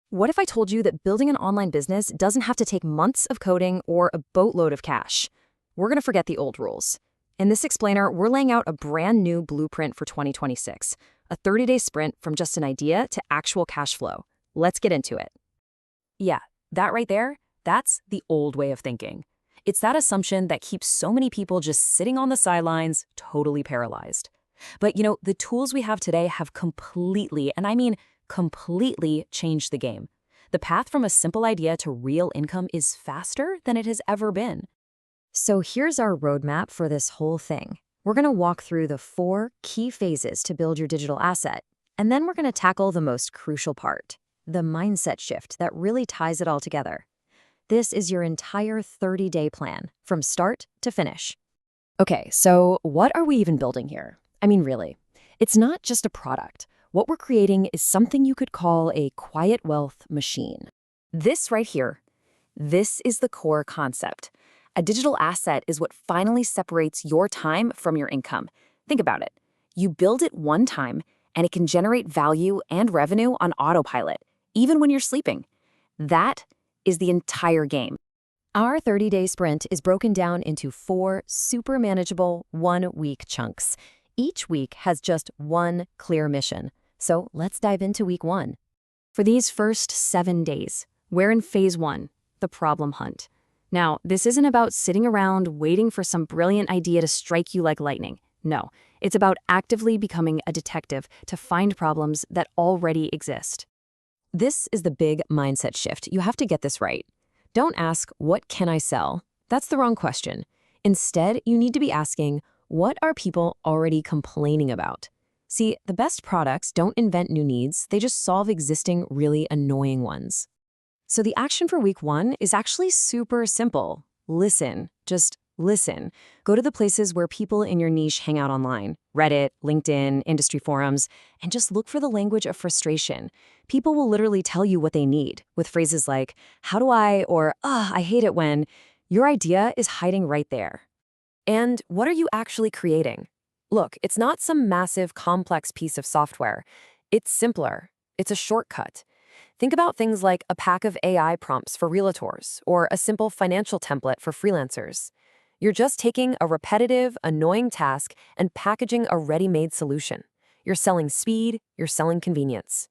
What if I told you that building an online business doesn't have to take months of coding or a boatload of cash? We're going to forget the old rules. In this explainer, we're laying out a brand new blueprint for 2026, a 30-day sprint from just an idea to actual cash flow. Let's get into it. Yeah, that right there, that's the old way of thinking. It's that assumption that keeps so many people just sitting on the sidelines, totally paralyzed. But the tools we have today have completely, and I mean completely, changed the game. The path from a simple idea to real income is faster than it has ever been. So here's our roadmap for this whole thing. We're going to walk through the 4 key phases to build your digital asset, and then we're going to tackle the most crucial part, the mindset shift that really ties it all together. This is your entire 30-day plan, from start to finish. Okay, so what are we even building here? I mean, really, it's not just a product. What we're creating is something you could call a quiet wealth machine. This right here, this is the core concept. A digital asset is what finally separates your time from your income. Think about it. You build it one time, and it can generate value and revenue on autopilot, even when you're sleeping. That is the entire game. Our 30-day sprint is broken down into 4 super manageable 1-week chunks. Each week has just one clear mission. So let's dive into week 1. For these first 7 days, we're in phase 1, the problem hunt. Now, this isn't about sitting around waiting for some brilliant idea to strike you like lightning. No, it's about actively becoming a detective to find problems that already exist. This is the big mindset shift. You have to get this right. Don't ask, what can I sell? That's the wrong question. Instead, you need to be asking, what are people already complaining about? See, the best products don't invent new needs, they just solve existing, really annoying ones. So the action for week 1 is actually super simple. Listen. Just listen. Go to the places where people in your niche hang out online, Reddit, LinkedIn, industry forums, and just look for the language of frustration. People will literally tell you what they need, with phrases like, how do I, or, I hate it when. Your idea is hiding right there. And what are you actually creating? Look, it's not some massive, complex piece of software. It's simpler. It's a shortcut. Think about things like a pack of AI prompts for realtors or a simple financial template for freelancers. You're just taking a repetitive, annoying task and packaging a ready-made solution. You're selling speed, you're selling convenience.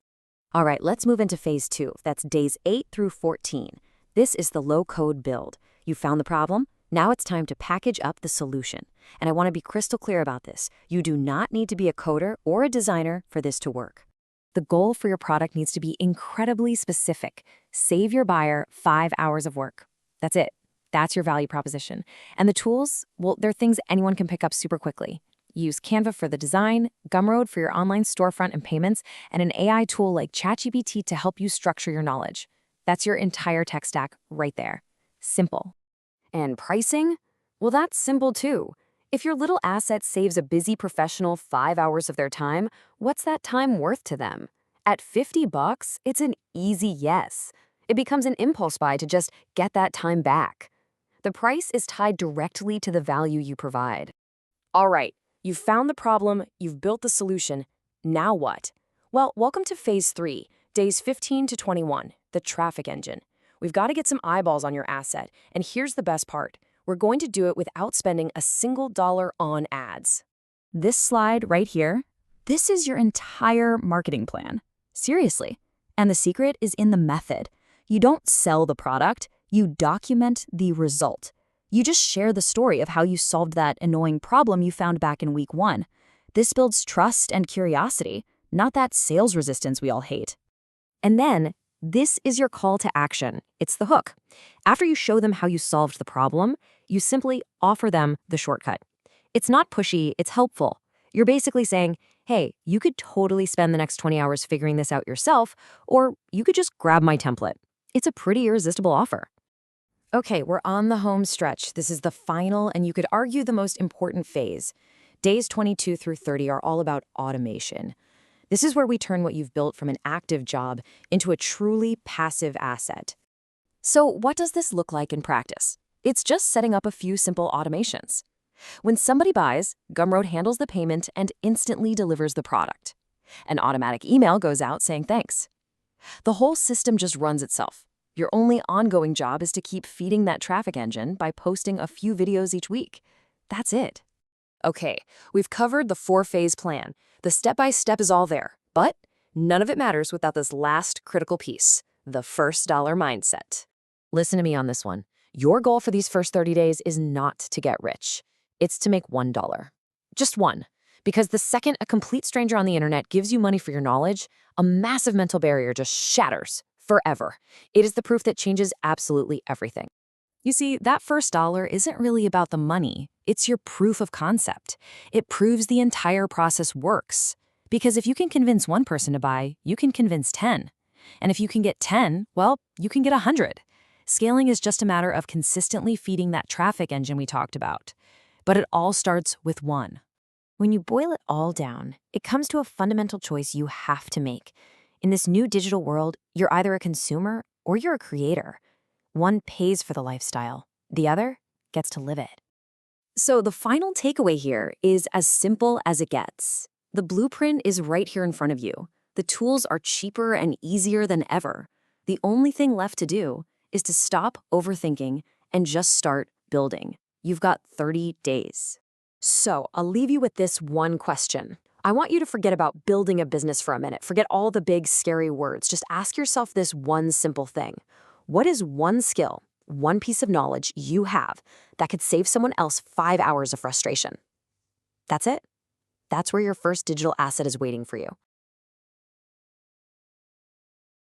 All right, let's move into phase 2. That's days 8 through 14. This is the low-code build. You found the problem? Now it's time to package up the solution. And I want to be crystal clear about this. You do not need to be a coder or a designer for this to work. The goal for your product needs to be incredibly specific. Save your buyer 5 hours of work. That's it. That's your value proposition. And the tools, well, they're things anyone can pick up super quickly. Use Canva for the design, Gumroad for your online storefront and payments, and an AI tool like ChatGPT to help you structure your knowledge. That's your entire tech stack right there. Simple. And pricing? Well, that's simple too. If your little asset saves a busy professional 5 hours of their time, what's that time worth to them? At $50, it's an easy yes. It becomes an impulse buy to just get that time back. The price is tied directly to the value you provide. All right, you've found the problem, you've built the solution. Now what? Well, welcome to phase 3, days 15 to 21, the traffic engine. We've got to get some eyeballs on your asset, and here's the best part. We're going to do it without spending a single dollar on ads. This slide right here, this is your entire marketing plan. Seriously. And the secret is in the method. You don't sell the product, you document the result. You just share the story of how you solved that annoying problem you found back in week 1. This builds trust and curiosity, not that sales resistance we all hate. And then, this is your call to action. It's the hook. After you show them how you solved the problem, you simply offer them the shortcut. It's not pushy, it's helpful. You're basically saying, hey, you could totally spend the next 20 hours figuring this out yourself, or you could just grab my template. It's a pretty irresistible offer. Okay, we're on the home stretch. This is the final, and you could argue the most important phase. Days 22 through 30 are all about automation. This is where we turn what you've built from an active job into a truly passive asset. So what does this look like in practice? It's just setting up a few simple automations. When somebody buys, Gumroad handles the payment and instantly delivers the product. An automatic email goes out saying thanks. The whole system just runs itself. Your only ongoing job is to keep feeding that traffic engine by posting a few videos each week. That's it. Okay, we've covered the 4-phase plan. The step-by-step is all there, but none of it matters without this last critical piece, the first dollar mindset. Listen to me on this one. Your goal for these first 30 days is not to get rich. It's to make $1. Just one. Because the second a complete stranger on the internet gives you money for your knowledge, a massive mental barrier just shatters forever. It is the proof that changes absolutely everything. You see, that first dollar isn't really about the money. It's your proof of concept. It proves the entire process works. Because if you can convince one person to buy, you can convince 10. And if you can get 10, well, you can get 100. Scaling is just a matter of consistently feeding that traffic engine we talked about. But it all starts with one. When you boil it all down, it comes to a fundamental choice you have to make. In this new digital world, you're either a consumer or you're a creator. One pays for the lifestyle, the other gets to live it. So the final takeaway here is as simple as it gets. The blueprint is right here in front of you. The tools are cheaper and easier than ever. The only thing left to do is to stop overthinking and just start building. You've got 30 days. So I'll leave you with this one question. I want you to forget about building a business for a minute. Forget all the big, scary words. Just ask yourself this one simple thing. What is one skill, one piece of knowledge you have that could save someone else 5 hours of frustration? That's it. That's where your first digital asset is waiting for you.